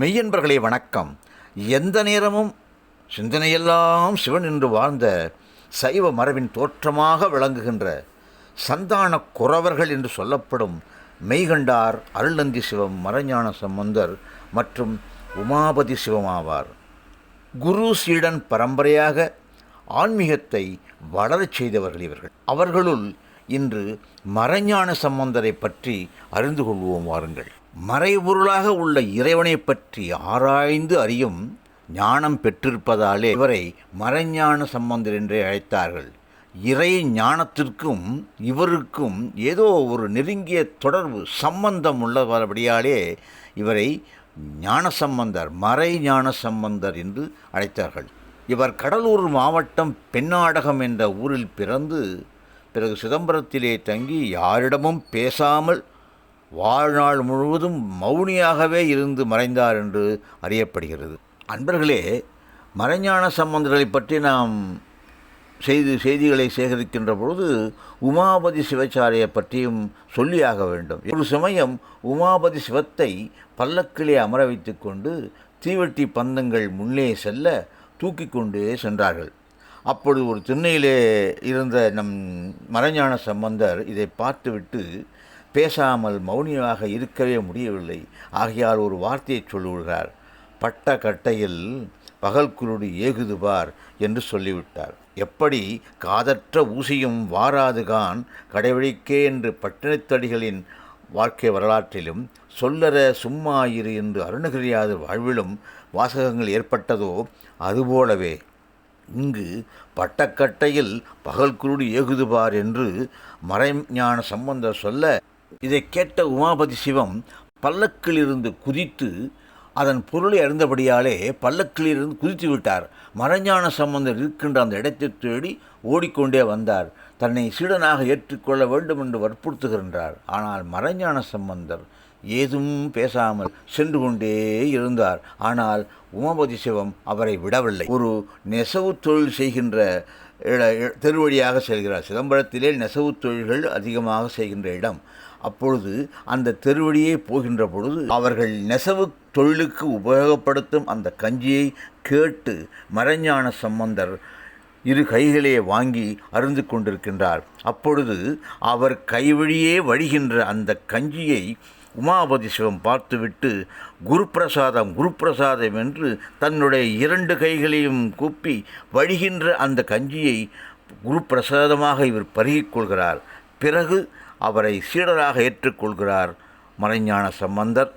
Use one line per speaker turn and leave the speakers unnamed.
மெய்யன்பர்களே வணக்கம். எந்த நேரமும் சிந்தனையெல்லாம் சிவன் என்று வாழ்ந்த சைவ மரபின் தோற்றமாக விளங்குகின்ற சந்தான குறவர்கள் என்று சொல்லப்படும் மெய்கண்டார் அருள்நந்தி சிவம், மறைஞான சம்பந்தர் மற்றும் உமாபதி சிவமாவார். குரு சீடன் பரம்பரையாக ஆன்மீகத்தை வளரச் செய்தவர்கள் இவர்கள். அவர்களுள் இன்று மறைஞான சம்பந்தரை பற்றி அறிந்து கொள்வோம் வாருங்கள். மறைபொருளாக உள்ள இறைவனை பற்றி ஆராய்ந்து அறியும் ஞானம் பெற்றிருப்பதாலே இவரை மறைஞான சம்பந்தர் என்றே அழைத்தார்கள். இறை ஞானத்திற்கும் இவருக்கும் ஏதோ ஒரு நெருங்கிய தொடர்பு சம்பந்தம் உள்ளபடியாலே இவரை ஞானசம்பந்தர், மறை ஞான சம்பந்தர் என்று அழைத்தார்கள். இவர் கடலூர் மாவட்டம் பெண்ணாடகம் என்ற ஊரில் பிறந்து பிறகு சிதம்பரத்திலே தங்கி யாரிடமும் பேசாமல் வாழ்நாள் முழுவதும் மௌனியாகவே இருந்து மறைந்தார் என்று அறியப்படுகிறது. அன்பர்களே, மறைஞான சம்பந்தர்களை பற்றி நாம் செய்திகளை சேகரிக்கின்ற பொழுது உமாபதி சிவாச்சாரியை பற்றியும் சொல்லியாக வேண்டும். ஒரு சமயம் உமாபதி சிவத்தை பல்லக்கிலே அமர வைத்து கொண்டு தீவெட்டி பந்தங்கள் முன்னே செல்ல தூக்கி கொண்டே சென்றார்கள். அப்பொழுது ஒரு திண்ணையிலே இருந்த நம் மறைஞான சம்பந்தர் இதை பார்த்துவிட்டு பேசாமல் மௌனியாக இருக்கவே முடியவில்லை. ஆகையால் ஒரு வார்த்தையை சொல்லுகிறார். பட்ட கட்டையில் பகல் குருடி ஏகுது பார் என்று சொல்லிவிட்டார். எப்படி காதற்ற ஊசியும் வாராதுகான் கடைவழிக்கே என்று பட்டினத்தடிகளின் வாழ்க்கை வரலாற்றிலும் சொல்லற சும்மா இரு என்று அருணகிரியார் வாழ்விலும் வாசகங்கள் ஏற்பட்டதோ அதுபோலவே இங்கு பட்டக்கட்டையில் பகல் குருடி ஏகுதுபார் என்று மறைஞான சம்பந்தர் சொல்ல, இதை கேட்ட உமாபதி சிவம் பல்லக்கிலிருந்து குதித்து அதன் பொருளை அறிந்தபடியாலே பல்லக்கிலிருந்து குதித்து விட்டார். மறைஞான சம்பந்தர் இருக்கின்ற அந்த இடத்தை தேடி ஓடிக்கொண்டே வந்தார். தன்னை சீடனாக ஏற்றுக்கொள்ள வேண்டும் என்று வற்புறுத்துகின்றார். ஆனால் மறைஞான சம்பந்தர் ஏதும் பேசாமல் சென்று கொண்டே இருந்தார். ஆனால் உமாபதி சிவம் அவரை விடவில்லை. ஒரு நெசவு தொழில் செய்கின்ற தெருவழியாக செல்கிறார். சிதம்பரத்திலே நெசவு தொழில்கள் அதிகமாக செய்கின்ற இடம். அப்பொழுது அந்த தெருவழியே போகின்ற பொழுது அவர்கள் நெசவு தொழிலுக்கு உபயோகப்படுத்தும் அந்த கஞ்சியை கேட்டு மறைஞான சம்பந்தர் இரு கைகளே வாங்கி அருந்து கொண்டிருக்கின்றார். அப்பொழுது அவர் கைவழியே வழிகின்ற அந்த கஞ்சியை உமாபதி சிவம் பார்த்துவிட்டு குருப்பிரசாதம் என்று தன்னுடைய இரண்டு கைகளையும் கூப்பி வழிகின்ற அந்த கஞ்சியை குருப்பிரசாதமாக இவர் பருகிக் கொள்கிறார். பிறகு அவரை சீடராக ஏற்றுக்கொள்கிறார் மறைஞான சம்பந்தர்.